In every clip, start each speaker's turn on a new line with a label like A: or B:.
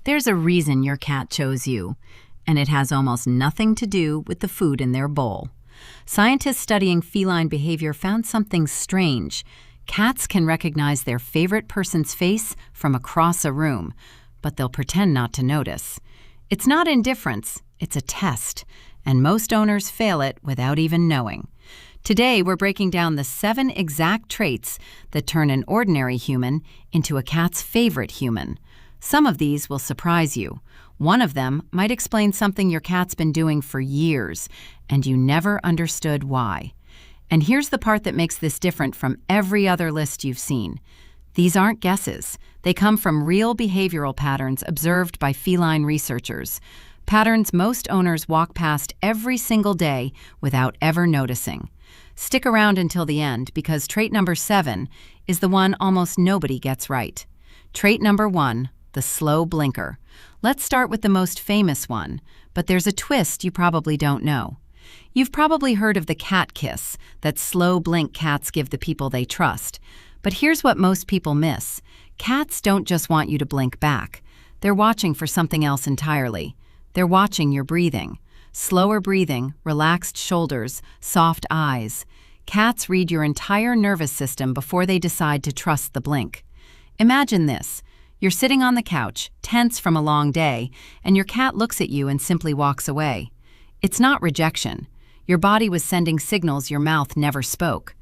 A: There's a reason your cat chose you, and it has almost nothing to do with the food in their bowl. Scientists studying feline behavior found something strange. Cats can recognize their favorite person's face from across a room, but they'll pretend not to notice. It's not indifference, it's a test, and most owners fail it without even knowing. Today, we're breaking down the 7 exact traits that turn an ordinary human into a cat's favorite human. Some of these will surprise you. One of them might explain something your cat's been doing for years, and you never understood why. And here's the part that makes this different from every other list you've seen. These aren't guesses. They come from real behavioral patterns observed by feline researchers. Patterns most owners walk past every single day without ever noticing. Stick around until the end because trait number 7 is the one almost nobody gets right. Trait number 1, the slow blinker. Let's start with the most famous one, but there's a twist you probably don't know. You've probably heard of the cat kiss, that slow blink cats give the people they trust. But here's what most people miss. Cats don't just want you to blink back. They're watching for something else entirely. They're watching your breathing. Slower breathing, relaxed shoulders, soft eyes. Cats read your entire nervous system before they decide to trust the blink. Imagine this. You're sitting on the couch, tense from a long day, and your cat looks at you and simply walks away. It's not rejection. Your body was sending signals your mouth never spoke.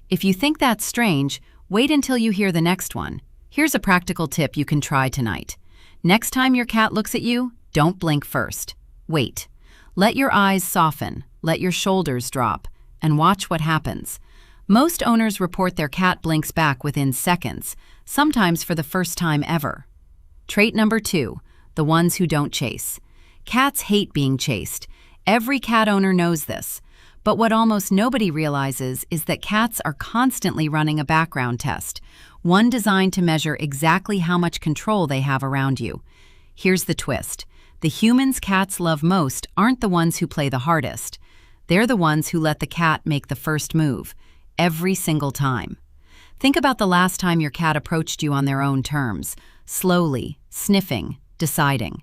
A: If you think that's strange, wait until you hear the next one. Here's a practical tip you can try tonight. Next time your cat looks at you, don't blink first. Wait. Let your eyes soften, let your shoulders drop, and watch what happens. Most owners report their cat blinks back within seconds, sometimes for the first time ever. Trait number 2, the ones who don't chase. Cats hate being chased. Every cat owner knows this. But what almost nobody realizes is that cats are constantly running a background test, one designed to measure exactly how much control they have around you. Here's the twist. The humans cats love most aren't the ones who play the hardest. They're the ones who let the cat make the first move, every single time. Think about the last time your cat approached you on their own terms, slowly, sniffing, deciding.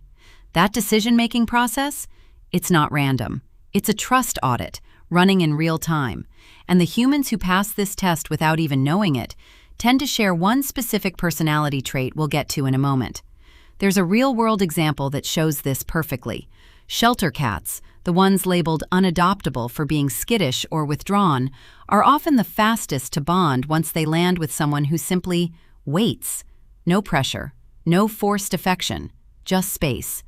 A: That decision-making process? It's not random. It's a trust audit, running in real time. And the humans who pass this test without even knowing it tend to share one specific personality trait we'll get to in a moment. There's a real-world example that shows this perfectly. Shelter cats, the ones labeled unadoptable for being skittish or withdrawn, are often the fastest to bond once they land with someone who simply waits. No pressure, no forced affection, just space.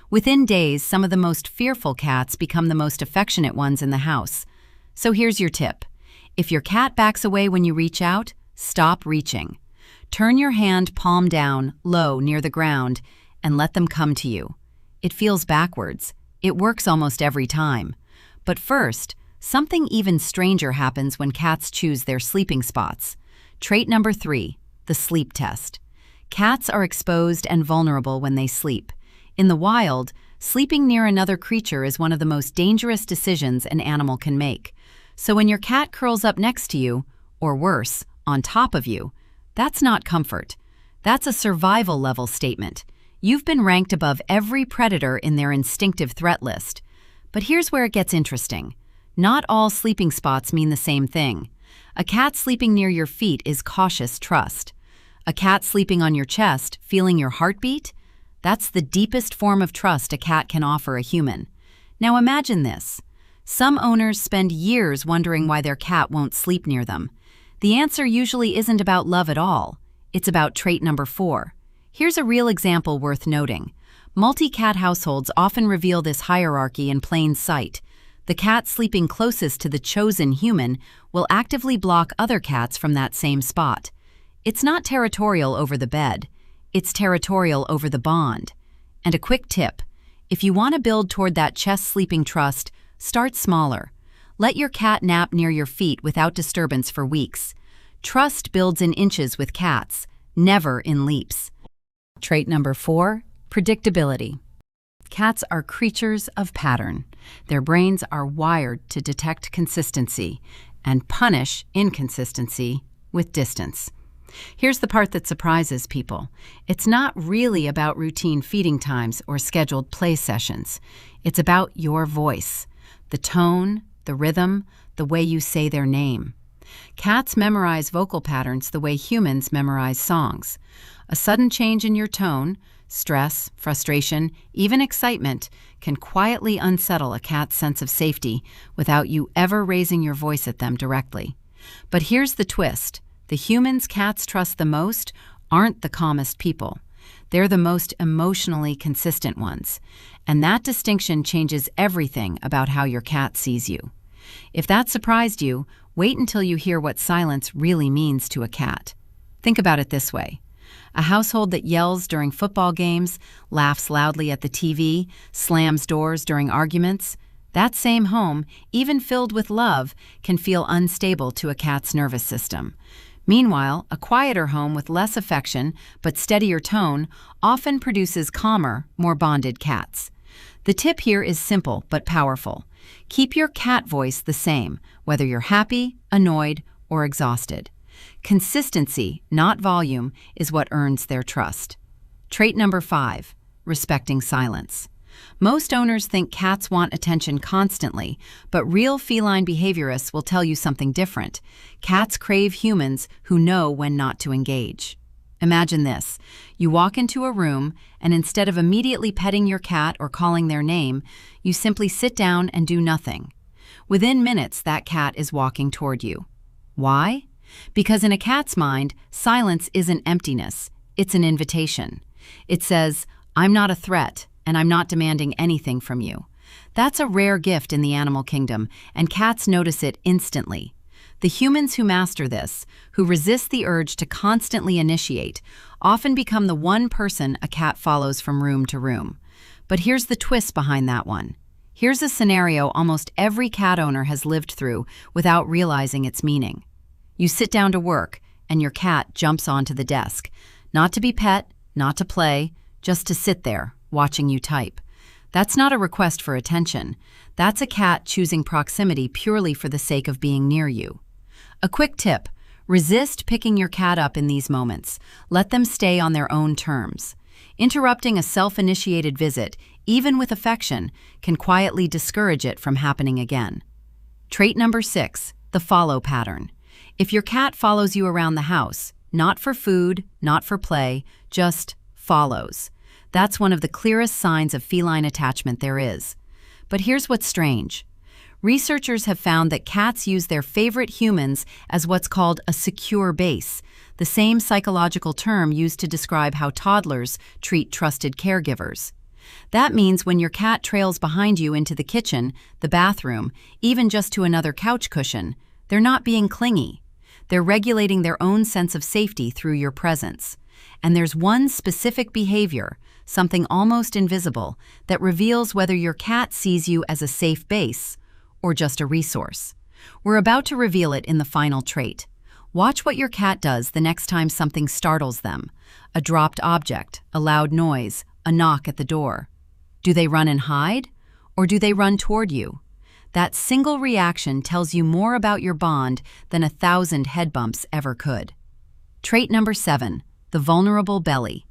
A: Within days, some of the most fearful cats become the most affectionate ones in the house. So here's your tip. If your cat backs away when you reach out, stop reaching. Turn your hand palm down, low, near the ground, and let them come to you. It feels backwards. It works almost every time. But first, something even stranger happens when cats choose their sleeping spots. Trait number 3, the sleep test. Cats are exposed and vulnerable when they sleep. In the wild, sleeping near another creature is one of the most dangerous decisions an animal can make. So when your cat curls up next to you, or worse, on top of you, that's not comfort. That's a survival-level statement. You've been ranked above every predator in their instinctive threat list. But here's where it gets interesting. Not all sleeping spots mean the same thing. A cat sleeping near your feet is cautious trust. A cat sleeping on your chest, feeling your heartbeat? That's the deepest form of trust a cat can offer a human. Now imagine this. Some owners spend years wondering why their cat won't sleep near them. The answer usually isn't about love at all. It's about trait number 4. Here's a real example worth noting. Multi-cat households often reveal this hierarchy in plain sight. The cat sleeping closest to the chosen human will actively block other cats from that same spot. It's not territorial over the bed. It's territorial over the bond. And a quick tip. If you want to build toward that chest sleeping trust, start smaller. Let your cat nap near your feet without disturbance for weeks. Trust builds in inches with cats, never in leaps. Trait number 4, predictability. Cats are creatures of pattern. Their brains are wired to detect consistency and punish inconsistency with distance. Here's the part that surprises people. It's not really about routine feeding times or scheduled play sessions. It's about your voice, the tone, the rhythm, the way you say their name. Cats memorize vocal patterns the way humans memorize songs. A sudden change in your tone, stress, frustration, even excitement, can quietly unsettle a cat's sense of safety without you ever raising your voice at them directly. But here's the twist. The humans cats trust the most aren't the calmest people. They're the most emotionally consistent ones. And that distinction changes everything about how your cat sees you. If that surprised you, wait until you hear what silence really means to a cat. Think about it this way. A household that yells during football games, laughs loudly at the TV, slams doors during arguments, that same home, even filled with love, can feel unstable to a cat's nervous system. Meanwhile, a quieter home with less affection but steadier tone often produces calmer, more bonded cats. The tip here is simple but powerful. Keep your cat voice the same, whether you're happy, annoyed, or exhausted. Consistency, not volume, is what earns their trust. Trait number 5, respecting silence. Most owners think cats want attention constantly, but real feline behaviorists will tell you something different. Cats crave humans who know when not to engage. Imagine this. You walk into a room, and instead of immediately petting your cat or calling their name, you simply sit down and do nothing. Within minutes, that cat is walking toward you. Why? Because in a cat's mind, silence isn't emptiness, it's an invitation. It says, "I'm not a threat, and I'm not demanding anything from you." That's a rare gift in the animal kingdom, and cats notice it instantly. The humans who master this, who resist the urge to constantly initiate, often become the one person a cat follows from room to room. But here's the twist behind that one. Here's a scenario almost every cat owner has lived through without realizing its meaning. You sit down to work, and your cat jumps onto the desk. Not to be pet, not to play, just to sit there, watching you type. That's not a request for attention. That's a cat choosing proximity purely for the sake of being near you. A quick tip: resist picking your cat up in these moments. Let them stay on their own terms. Interrupting a self-initiated visit, even with affection, can quietly discourage it from happening again. Trait number 6, the follow pattern. If your cat follows you around the house, not for food, not for play, just follows, that's one of the clearest signs of feline attachment there is. But here's what's strange. Researchers have found that cats use their favorite humans as what's called a secure base, the same psychological term used to describe how toddlers treat trusted caregivers. That means when your cat trails behind you into the kitchen, the bathroom, even just to another couch cushion, they're not being clingy. They're regulating their own sense of safety through your presence. And there's one specific behavior, something almost invisible, that reveals whether your cat sees you as a safe base or just a resource. We're about to reveal it in the final trait. Watch what your cat does the next time something startles them. A dropped object, a loud noise, a knock at the door. Do they run and hide? Or do they run toward you? That single reaction tells you more about your bond than 1,000 head bumps ever could. Trait number 7, the vulnerable belly.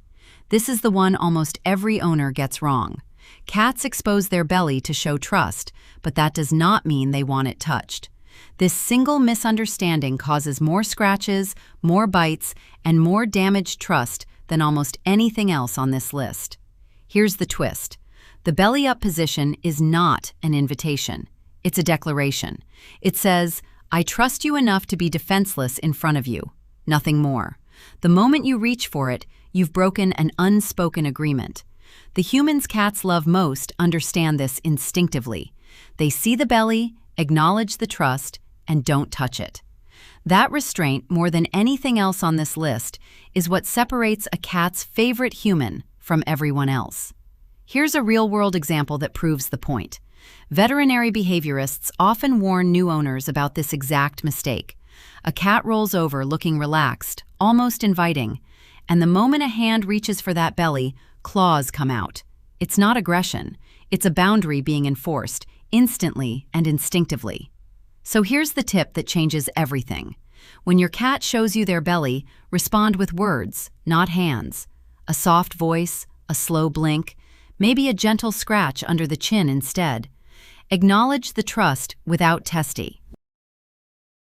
A: This is the one almost every owner gets wrong. Cats expose their belly to show trust, but that does not mean they want it touched. This single misunderstanding causes more scratches, more bites, and more damaged trust than almost anything else on this list. Here's the twist. The belly-up position is not an invitation. It's a declaration. It says, "I trust you enough to be defenseless in front of you." Nothing more. The moment you reach for it, you've broken an unspoken agreement. The humans cats love most understand this instinctively. They see the belly, acknowledge the trust, and don't touch it. That restraint, more than anything else on this list, is what separates a cat's favorite human from everyone else. Here's a real-world example that proves the point. Veterinary behaviorists often warn new owners about this exact mistake. A cat rolls over looking relaxed, almost inviting, and the moment a hand reaches for that belly, claws come out. It's not aggression. It's a boundary being enforced, instantly and instinctively. So here's the tip that changes everything. When your cat shows you their belly, respond with words, not hands. A soft voice, a slow blink, maybe a gentle scratch under the chin instead. Acknowledge the trust without testy.